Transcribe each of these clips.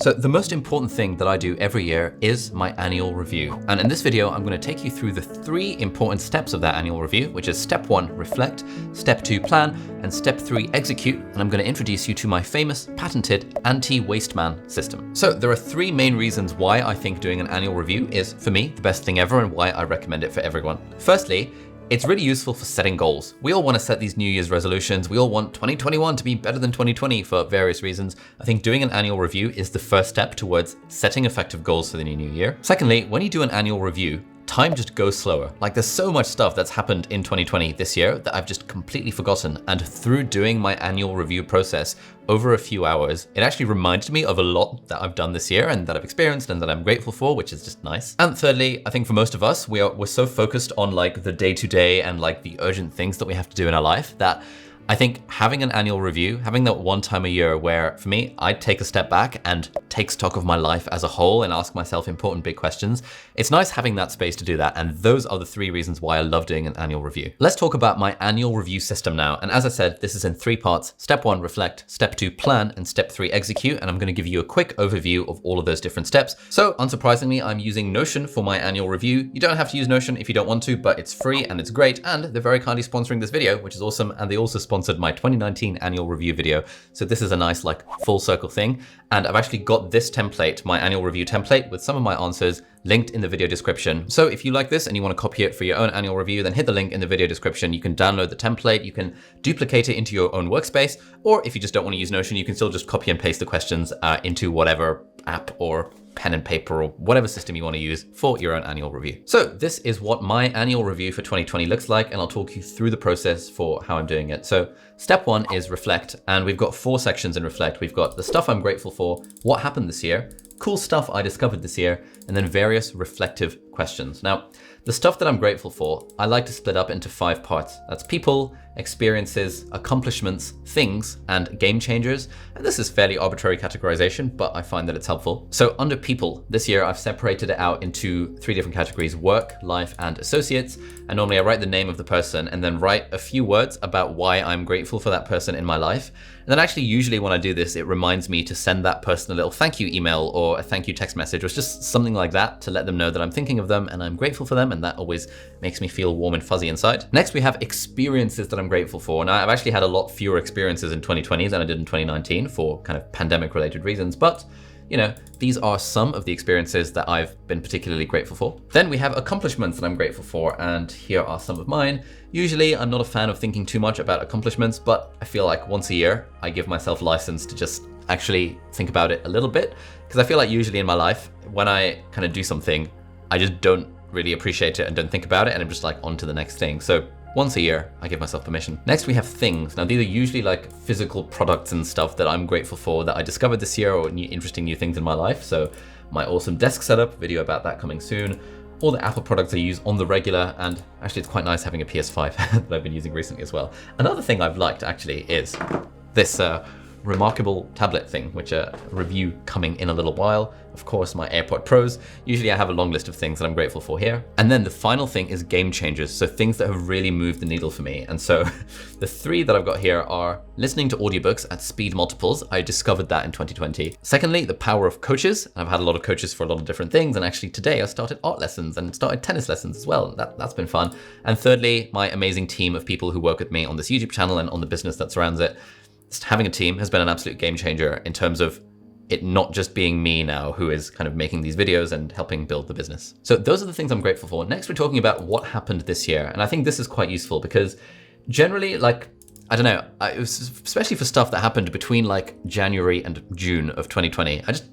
So the most important thing that I do every year is my annual review. And in this video, I'm going to take you through the 3 important steps of that annual review, which is step 1, reflect, step 2, plan, and step 3, execute. And I'm going to introduce you to my famous patented anti-waste man system. So there are 3 main reasons why I think doing an annual review is, for me, the best thing ever and why I recommend it for everyone. Firstly, it's really useful for setting goals. We all want to set these New Year's resolutions. We all want 2021 to be better than 2020 for various reasons. I think doing an annual review is the first step towards setting effective goals for the new year. Secondly, when you do an annual review, time just goes slower. Like there's so much stuff that's happened in 2020 this year that I've just completely forgotten. And through doing my annual review process over a few hours, it actually reminded me of a lot that I've done this year and that I've experienced and that I'm grateful for, which is just nice. And thirdly, I think for most of us, we're so focused on like the day-to-day and like the urgent things that we have to do in our life that I think having an annual review, having that one time a year where, for me, I take a step back and take stock of my life as a whole and ask myself important big questions. It's nice having that space to do that. And those are the 3 reasons why I love doing an annual review. Let's talk about my annual review system now. And as I said, this is in 3 parts. Step 1, reflect. Step 2, plan. And step 3, execute. And I'm going to give you a quick overview of all of those different steps. So unsurprisingly, I'm using Notion for my annual review. You don't have to use Notion if you don't want to, but it's free and it's great. And they're very kindly sponsoring this video, which is awesome. And they also sponsored my 2019 annual review video. So this is a nice like full circle thing. And I've actually got this template, my annual review template with some of my answers linked in the video description. So if you like this and you want to copy it for your own annual review, then hit the link in the video description. You can download the template, you can duplicate it into your own workspace, or if you just don't want to use Notion, you can still just copy and paste the questions into whatever app or pen and paper or whatever system you want to use for your own annual review. So this is what my annual review for 2020 looks like, and I'll talk you through the process for how I'm doing it. So step 1 is reflect, and we've got 4 sections in reflect. We've got the stuff I'm grateful for, what happened this year, cool stuff I discovered this year, and then various reflective questions. Now, the stuff that I'm grateful for, I like to split up into 5 parts. That's people, experiences, accomplishments, things, and game changers. And this is fairly arbitrary categorization, but I find that it's helpful. So under people, this year I've separated it out into 3 different categories: work, life, and associates. And normally I write the name of the person and then write a few words about why I'm grateful for that person in my life. And then actually usually when I do this, it reminds me to send that person a little thank you email or a thank you text message or just something like that to let them know that I'm thinking of them and I'm grateful for them. And that always makes me feel warm and fuzzy inside. Next, we have experiences that I'm grateful for. Now, I've actually had a lot fewer experiences in 2020 than I did in 2019 for kind of pandemic related reasons, but you know, these are some of the experiences that I've been particularly grateful for. Then we have accomplishments that I'm grateful for, and here are some of mine. Usually, I'm not a fan of thinking too much about accomplishments, but I feel like once a year, I give myself license to just actually think about it a little bit, because I feel like usually in my life, when I kind of do something, I just don't really appreciate it and don't think about it, and I'm just like on to the next thing. So once a year, I give myself permission. Next, we have things. Now, these are usually like physical products and stuff that I'm grateful for that I discovered this year or interesting new things in my life. So my awesome desk setup, video about that coming soon, all the Apple products I use on the regular, and actually it's quite nice having a PS5 that I've been using recently as well. Another thing I've liked actually is this remarkable tablet thing, which a review coming in a little while. Of course, my AirPod Pros. Usually I have a long list of things that I'm grateful for here. And then the final thing is game changers. So things that have really moved the needle for me. And so the 3 that I've got here are listening to audiobooks at speed multiples. I discovered that in 2020. Secondly, the power of coaches. I've had a lot of coaches for a lot of different things. And actually today I started art lessons and started tennis lessons as well. That's been fun. And thirdly, my amazing team of people who work with me on this YouTube channel and on the business that surrounds it. Just having a team has been an absolute game changer in terms of it not just being me now who is kind of making these videos and helping build the business. So those are the things I'm grateful for. Next, we're talking about what happened this year. And I think this is quite useful because generally, like, I don't know, especially for stuff that happened between like January and June of 2020, I just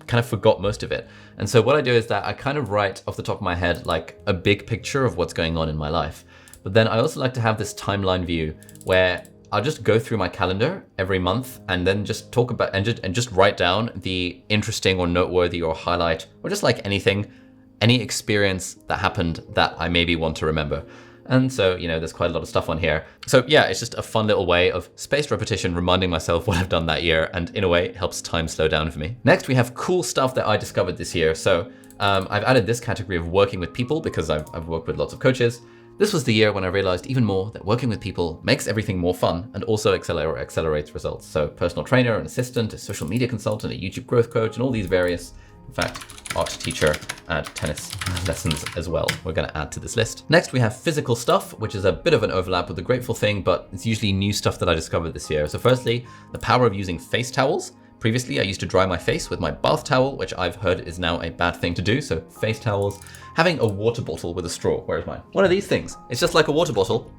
kind of forgot most of it. And so what I do is that I kind of write off the top of my head like a big picture of what's going on in my life. But then I also like to have this timeline view where I'll just go through my calendar every month and then just talk about and just write down the interesting or noteworthy or highlight or just like anything, any experience that happened that I maybe want to remember. And so, you know, there's quite a lot of stuff on here. So yeah, it's just a fun little way of spaced repetition, reminding myself what I've done that year. And in a way, it helps time slow down for me. Next, we have cool stuff that I discovered this year. So I've added this category of working with people because I've worked with lots of coaches. This was the year when I realized even more that working with people makes everything more fun and also accelerates results. So personal trainer, an assistant, a social media consultant, a YouTube growth coach, and all these various, in fact, art teacher and tennis lessons as well. We're going to add to this list. Next, we have physical stuff, which is a bit of an overlap with the grateful thing, but it's usually new stuff that I discovered this year. So firstly, the power of using face towels. Previously, I used to dry my face with my bath towel, which I've heard is now a bad thing to do. So face towels, having a water bottle with a straw. Where's mine? One of these things. It's just like a water bottle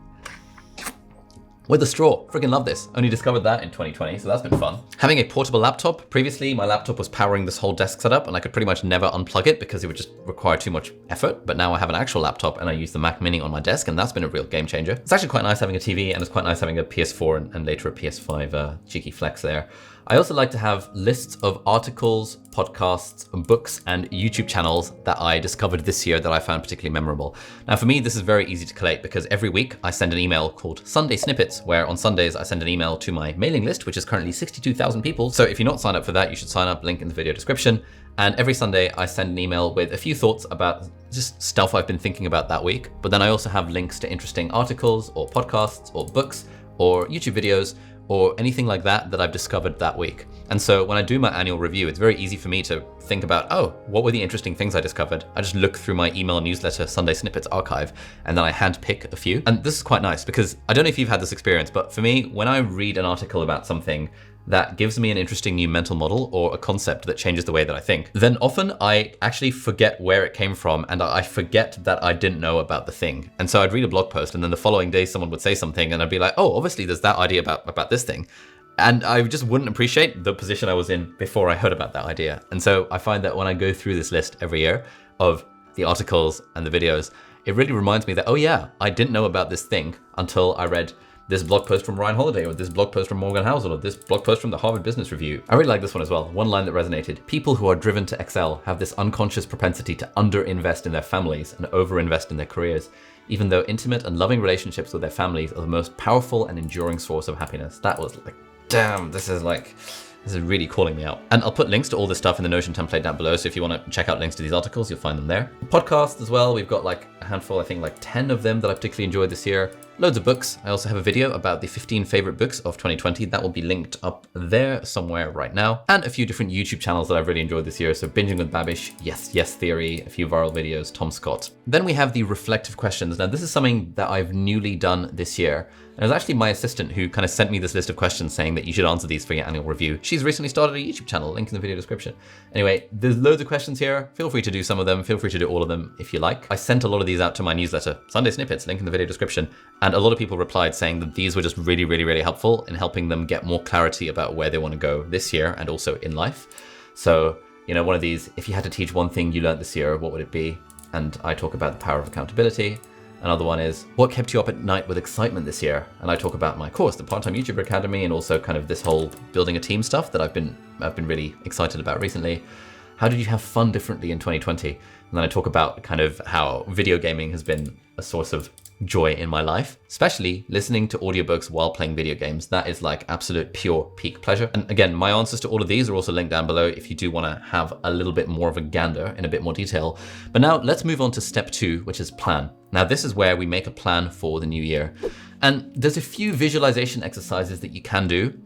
with a straw. Freaking love this. Only discovered that in 2020, so that's been fun. Having a portable laptop. Previously, my laptop was powering this whole desk setup and I could pretty much never unplug it because it would just require too much effort. But now I have an actual laptop and I use the Mac Mini on my desk, and that's been a real game changer. It's actually quite nice having a TV, and it's quite nice having a PS4 and later a PS5 cheeky flex there. I also like to have lists of articles, podcasts, books, and YouTube channels that I discovered this year that I found particularly memorable. Now for me, this is very easy to collate because every week I send an email called Sunday Snippets, where on Sundays I send an email to my mailing list, which is currently 62,000 people. So if you're not signed up for that, you should sign up, link in the video description. And every Sunday I send an email with a few thoughts about just stuff I've been thinking about that week. But then I also have links to interesting articles or podcasts or books or YouTube videos or anything like that that I've discovered that week. And so when I do my annual review, it's very easy for me to think about, oh, what were the interesting things I discovered? I just look through my email newsletter Sunday Snippets archive, and then I handpick a few. And this is quite nice because I don't know if you've had this experience, but for me, when I read an article about something that gives me an interesting new mental model or a concept that changes the way that I think, then often I actually forget where it came from and I forget that I didn't know about the thing. And so I'd read a blog post and then the following day someone would say something and I'd be like, oh, obviously there's that idea about this thing. And I just wouldn't appreciate the position I was in before I heard about that idea. And so I find that when I go through this list every year of the articles and the videos, it really reminds me that, oh yeah, I didn't know about this thing until I read this blog post from Ryan Holiday, or this blog post from Morgan Housel, or this blog post from the Harvard Business Review. I really like this one as well. One line that resonated: people who are driven to excel have this unconscious propensity to underinvest in their families and overinvest in their careers, even though intimate and loving relationships with their families are the most powerful and enduring source of happiness. That was like, damn, this is really calling me out. And I'll put links to all this stuff in the Notion template down below, so if you want to check out links to these articles, you'll find them there. Podcasts as well, we've got like a handful, I think like 10 of them that I particularly enjoyed this year. Loads of books. I also have a video about the 15 favorite books of 2020. That will be linked up there somewhere right now. And a few different YouTube channels that I've really enjoyed this year. So Binging with Babish, Yes Theory, a few viral videos, Tom Scott. Then we have the reflective questions. Now this is something that I've newly done this year. And it was actually my assistant who kind of sent me this list of questions saying that you should answer these for your annual review. She's recently started a YouTube channel, link in the video description. Anyway, there's loads of questions here. Feel free to do some of them. Feel free to do all of them if you like. I sent a lot of these out to my newsletter, Sunday Snippets, link in the video description. And a lot of people replied saying that these were just really, really, really helpful in helping them get more clarity about where they want to go this year and also in life. So, you know, one of these, if you had to teach one thing you learned this year, what would it be? And I talk about the power of accountability. Another one is, what kept you up at night with excitement this year? And I talk about my course, the Part-Time YouTuber Academy, and also kind of this whole building a team stuff that I've been really excited about recently. How did you have fun differently in 2020? And then I talk about kind of how video gaming has been a source of joy in my life, especially listening to audiobooks while playing video games. That is like absolute pure peak pleasure. And again, my answers to all of these are also linked down below if you do want to have a little bit more of a gander in a bit more detail. But now let's move on to step 2, which is plan. Now this is where we make a plan for the new year. And there's a few visualization exercises that you can do.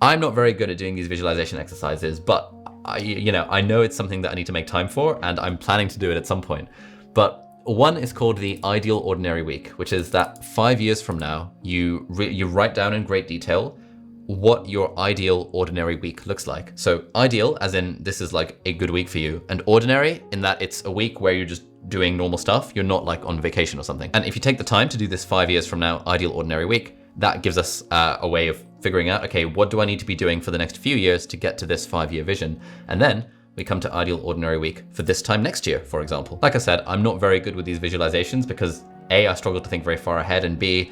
I'm not very good at doing these visualization exercises, but I know it's something that I need to make time for, and I'm planning to do it at some point. But one is called the Ideal Ordinary Week, which is that 5 years from now, you write down in great detail what your ideal ordinary week looks like. So ideal, as in this is like a good week for you, and ordinary in that it's a week where you're just doing normal stuff. You're not like on vacation or something. And if you take the time to do this 5 years from now, Ideal Ordinary Week, that gives us a way of figuring out, okay, what do I need to be doing for the next few years to get to this 5-year vision? And then we come to Ideal Ordinary Week for this time next year, for example. Like I said, I'm not very good with these visualizations because A, I struggle to think very far ahead, and B,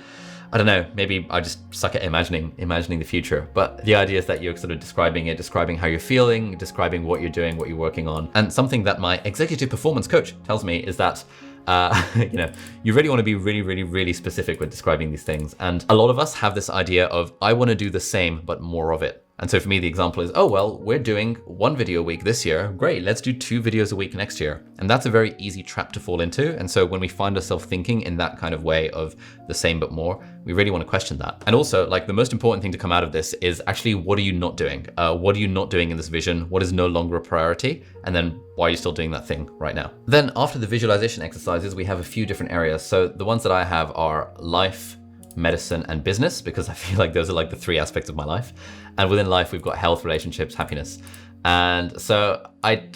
I don't know, maybe I just suck at imagining the future. But the idea is that you're sort of describing how you're feeling, describing what you're doing, what you're working on. And something that my executive performance coach tells me is that you really want to be really, really, really specific with describing these things. And a lot of us have this idea of, I want to do the same, but more of it. And so for me, the example is, oh, well, we're doing 1 video a week this year. Great, let's do 2 videos a week next year. And that's a very easy trap to fall into. And so when we find ourselves thinking in that kind of way of the same but more, we really want to question that. And also, like, the most important thing to come out of this is actually, what are you not doing? What are you not doing in this vision? What is no longer a priority? And then why are you still doing that thing right now? Then after the visualization exercises, we have a few different areas. So the ones that I have are life, medicine, and business, because I feel like those are like the 3 aspects of my life. And within life, we've got health, relationships, happiness. And so I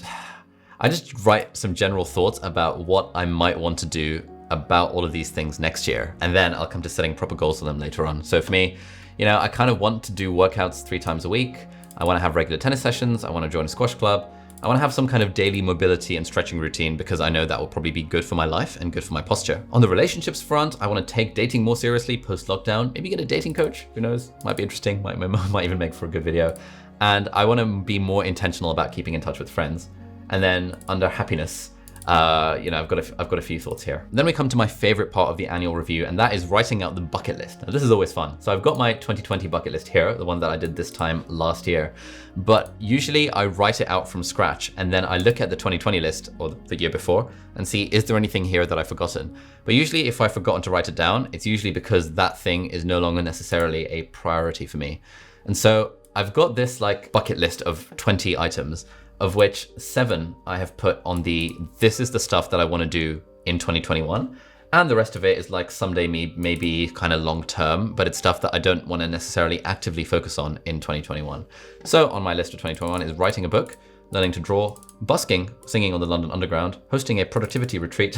just write some general thoughts about what I might want to do about all of these things next year. And then I'll come to setting proper goals for them later on. So for me, you know, I kind of want to do workouts 3 times a week. I want to have regular tennis sessions. I want to join a squash club. I want to have some kind of daily mobility and stretching routine because I know that will probably be good for my life and good for my posture. On the relationships front, I want to take dating more seriously post-lockdown. Maybe get a dating coach, who knows? Might be interesting, might even make for a good video. And I want to be more intentional about keeping in touch with friends. And then under happiness, you know, I've got a few thoughts here. Then we come to my favorite part of the annual review, and that is writing out the bucket list. Now, this is always fun. So I've got my 2020 bucket list here, the one that I did this time last year. But usually I write it out from scratch, and then I look at the 2020 list or the year before and see, is there anything here that I've forgotten? But usually if I've forgotten to write it down, it's usually because that thing is no longer necessarily a priority for me. And so I've got this like bucket list of 20 items, of which 7 I have put on this is the stuff that I want to do in 2021. And the rest of it is like someday maybe kind of long term, but it's stuff that I don't want to necessarily actively focus on in 2021. So on my list of 2021 is writing a book, learning to draw, busking, singing on the London Underground, hosting a productivity retreat,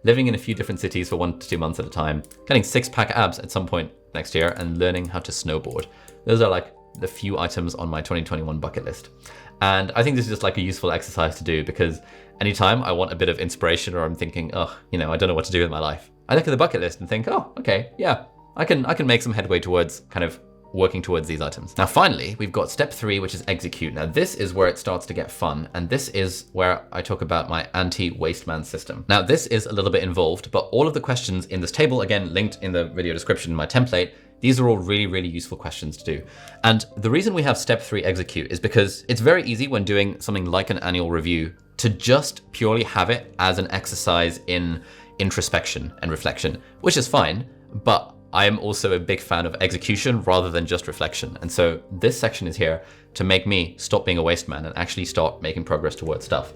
living in a few different cities for 1 to 2 months at a time, getting 6-pack abs at some point next year, and learning how to snowboard. Those are like the few items on my 2021 bucket list. And I think this is just like a useful exercise to do because anytime I want a bit of inspiration or I'm thinking, oh, you know, I don't know what to do with my life, I look at the bucket list and think, oh, okay, yeah, I can make some headway towards kind of working towards these items. Now, finally, we've got step 3, which is execute. Now, this is where it starts to get fun. And this is where I talk about my anti-waste man system. Now, this is a little bit involved, but all of the questions in this table, again, linked in the video description in my template, these are all really, really useful questions to do. And the reason we have step 3 execute is because it's very easy when doing something like an annual review to just purely have it as an exercise in introspection and reflection, which is fine, but I am also a big fan of execution rather than just reflection. And so this section is here to make me stop being a waste man and actually start making progress towards stuff.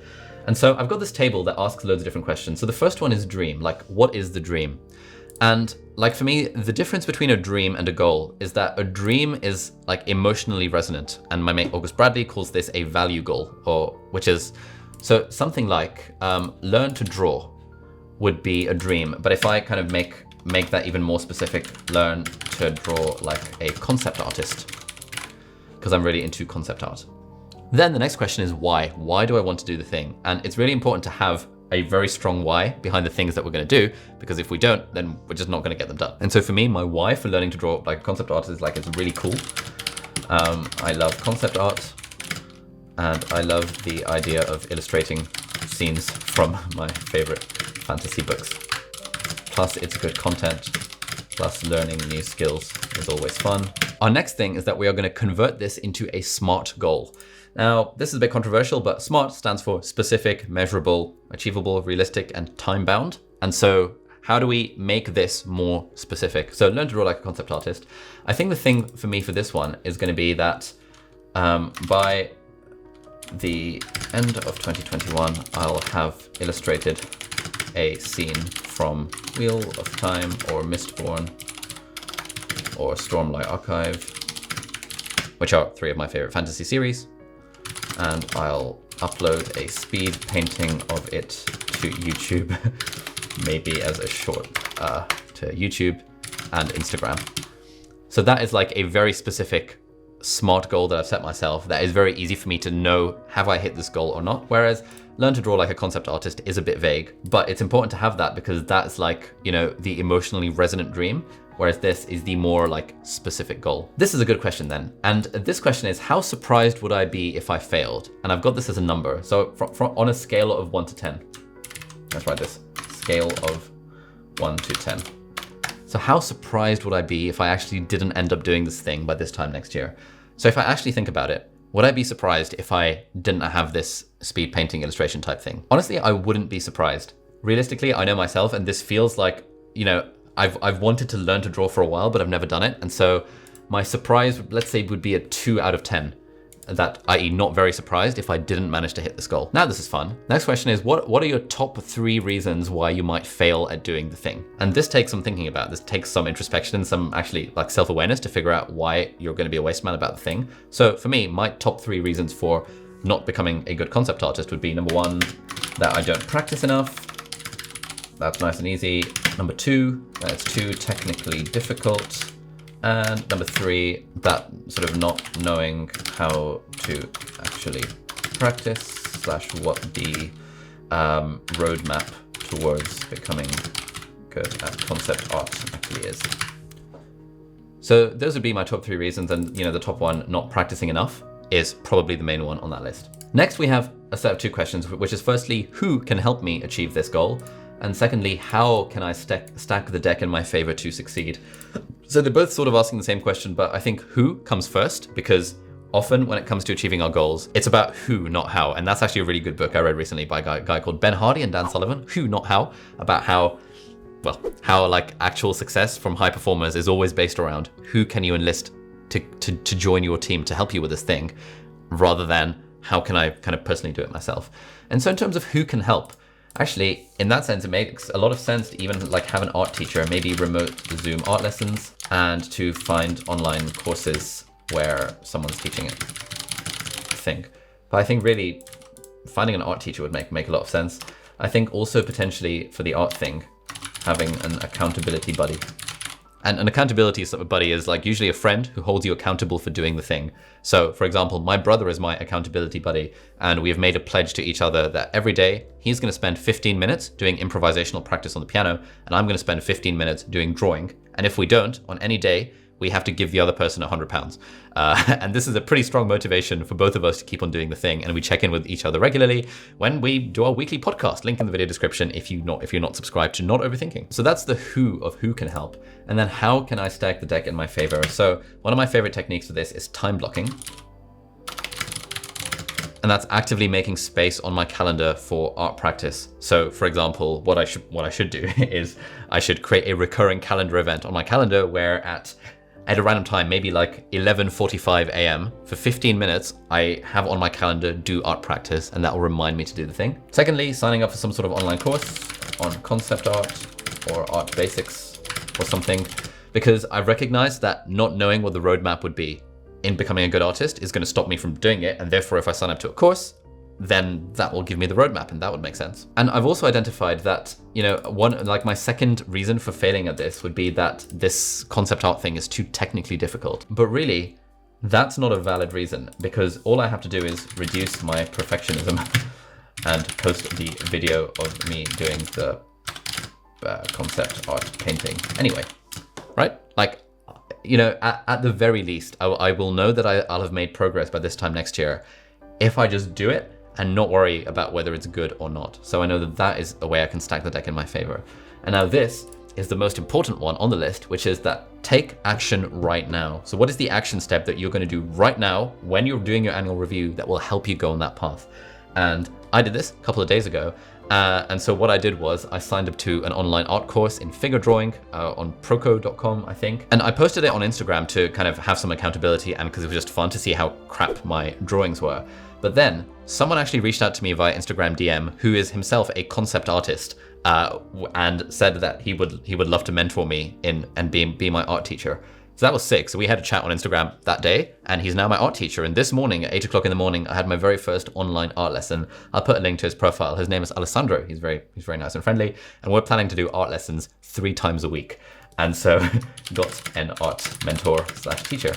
And so I've got this table that asks loads of different questions. So the first one is dream, like what is the dream? And like for me, the difference between a dream and a goal is that a dream is like emotionally resonant. And my mate August Bradley calls this a value goal, which is, so something like learn to draw would be a dream. But if I kind of make that even more specific, learn to draw like a concept artist, because I'm really into concept art. Then the next question is why? Why do I want to do the thing? And it's really important to have a very strong why behind the things that we're going to do, because if we don't, then we're just not going to get them done. And so for me, my why for learning to draw like a concept art is like, it's really cool. I love concept art and I love the idea of illustrating scenes from my favorite fantasy books. Plus it's good content, plus learning new skills is always fun. Our next thing is that we are going to convert this into a SMART goal. Now, this is a bit controversial, but SMART stands for specific, measurable, achievable, realistic, and time-bound. And so how do we make this more specific? So learn to draw like a concept artist. I think the thing for me for this one is going to be that by the end of 2021, I'll have illustrated a scene from Wheel of Time or Mistborn or Stormlight Archive, which are 3 of my favorite fantasy series. And I'll upload a speed painting of it to YouTube, maybe as a short to YouTube and Instagram. So that is like a very specific SMART goal that I've set myself that is very easy for me to know, have I hit this goal or not? Whereas learn to draw like a concept artist is a bit vague, but it's important to have that because that's like, you know, the emotionally resonant dream. Whereas this is the more like specific goal. This is a good question then. And this question is, how surprised would I be if I failed? And I've got this as a number. So on a scale of 1 to 10, let's write this, scale of 1 to 10. So how surprised would I be if I actually didn't end up doing this thing by this time next year? So if I actually think about it, would I be surprised if I didn't have this speed painting illustration type thing? Honestly, I wouldn't be surprised. Realistically, I know myself, and this feels like, you know, I've wanted to learn to draw for a while, but I've never done it. And so my surprise, let's say, would be a 2 out of 10. That, i.e. not very surprised if I didn't manage to hit this goal. Now this is fun. Next question is, what are your top 3 reasons why you might fail at doing the thing? And this takes some thinking about. This takes some introspection and some actually like self-awareness to figure out why you're going to be a waste man about the thing. So for me, my top 3 reasons for not becoming a good concept artist would be, number 1, that I don't practice enough. That's nice and easy. Number 2, that it's too technically difficult. And number 3, that sort of not knowing how to actually practice / what the roadmap towards becoming good at concept art actually is. So those would be my top 3 reasons, and you know, the top one, not practicing enough, is probably the main one on that list. Next, we have a set of 2 questions, which is firstly, who can help me achieve this goal? And secondly, how can I stack the deck in my favor to succeed? So they're both sort of asking the same question, but I think who comes first, because often when it comes to achieving our goals, it's about who, not how. And that's actually a really good book I read recently by a guy called Ben Hardy and Dan Sullivan, Who, Not How, about how like actual success from high performers is always based around who can you enlist to join your team to help you with this thing, rather than how can I kind of personally do it myself. And so in terms of who can help, actually, in that sense, it makes a lot of sense to even like have an art teacher, maybe remote Zoom art lessons, and to find online courses where someone's teaching it, I think. But I think really finding an art teacher would make a lot of sense. I think also potentially for the art thing, having an accountability buddy. And an accountability buddy is like usually a friend who holds you accountable for doing the thing. So for example, my brother is my accountability buddy, and we have made a pledge to each other that every day he's going to spend 15 minutes doing improvisational practice on the piano, and I'm going to spend 15 minutes doing drawing. And if we don't, on any day, we have to give the other person £100. And this is a pretty strong motivation for both of us to keep on doing the thing. And we check in with each other regularly when we do our weekly podcast. Link in the video description if you're not subscribed to Not Overthinking. So that's the who of who can help. And then how can I stack the deck in my favor? So one of my favorite techniques for this is time blocking. And that's actively making space on my calendar for art practice. So for example, what I should do is I should create a recurring calendar event on my calendar where at a random time, maybe like 11:45 a.m. for 15 minutes, I have on my calendar do art practice, and that will remind me to do the thing. Secondly, signing up for some sort of online course on concept art or art basics or something, because I've recognized that not knowing what the roadmap would be in becoming a good artist is going to stop me from doing it. And therefore, if I sign up to a course, then that will give me the roadmap, and that would make sense. And I've also identified that, you know, my second reason for failing at this would be that this concept art thing is too technically difficult. But really, that's not a valid reason, because all I have to do is reduce my perfectionism and post the video of me doing the concept art painting anyway, right? Like, you know, at the very least, I will know that I'll have made progress by this time next year if I just do it and not worry about whether it's good or not. So I know that that is a way I can stack the deck in my favor. And now this is the most important one on the list, which is that take action right now. So what is the action step that you're going to do right now when you're doing your annual review that will help you go on that path? And I did this a couple of days ago. And so what I did was I signed up to an online art course in figure drawing on proco.com, I think. And I posted it on Instagram to kind of have some accountability, and because it was just fun to see how crap my drawings were. But then someone actually reached out to me via Instagram DM, who is himself a concept artist, and said that he would love to mentor me and be my art teacher. So that was sick. So we had a chat on Instagram that day, and he's now my art teacher. And this morning at 8 o'clock in the morning, I had my very first online art lesson. I'll put a link to his profile. His name is Alessandro. He's very nice and friendly. And we're planning to do art lessons 3 times a week. And so got an art mentor / teacher.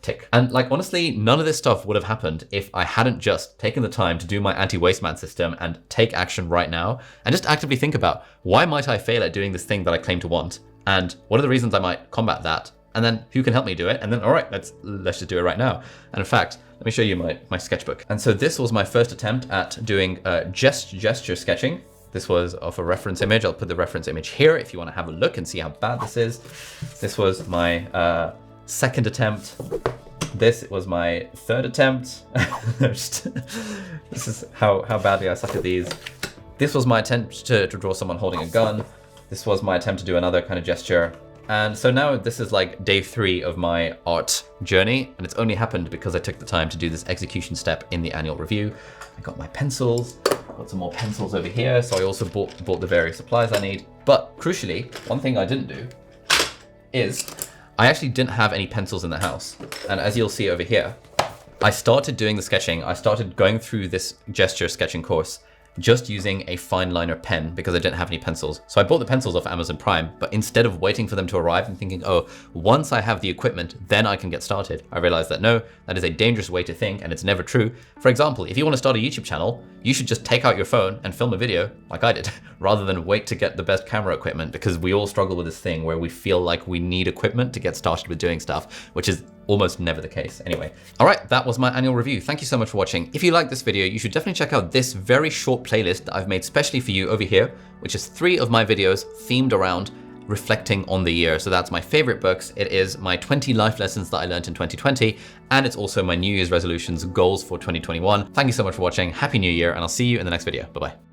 Tick. And like, honestly, none of this stuff would have happened if I hadn't just taken the time to do my anti-waste man system and take action right now and just actively think about, why might I fail at doing this thing that I claim to want? And what are the reasons I might combat that? And then who can help me do it? And then, all right, let's just do it right now. And in fact, let me show you my sketchbook. And so this was my first attempt at doing gesture sketching. This was of a reference image. I'll put the reference image here if you want to have a look and see how bad this is. This was my second attempt. This was my third attempt. This is how badly I suck at these. This was my attempt to draw someone holding a gun. This was my attempt to do another kind of gesture. And so now this is like day 3 of my art journey, and it's only happened because I took the time to do this execution step in the annual review. I got my pencils, got some more pencils over here, so I also bought the various supplies I need. But crucially, one thing I didn't do is I actually didn't have any pencils in the house. And as you'll see over here, I started doing the sketching. I started going through this gesture sketching course just using a fine liner pen because I didn't have any pencils. So I bought the pencils off Amazon Prime, but instead of waiting for them to arrive and thinking, oh, once I have the equipment, then I can get started, I realized that no, that is a dangerous way to think and it's never true. For example, if you want to start a YouTube channel, you should just take out your phone and film a video like I did, rather than wait to get the best camera equipment, because we all struggle with this thing where we feel like we need equipment to get started with doing stuff, which is almost never the case. Anyway, all right, that was my annual review. Thank you so much for watching. If you like this video, you should definitely check out this very short playlist that I've made specially for you over here, which is 3 of my videos themed around reflecting on the year. So that's my favorite books. It is my 20 life lessons that I learned in 2020, and it's also my New Year's resolutions goals for 2021. Thank you so much for watching. Happy New Year, and I'll see you in the next video. Bye-bye.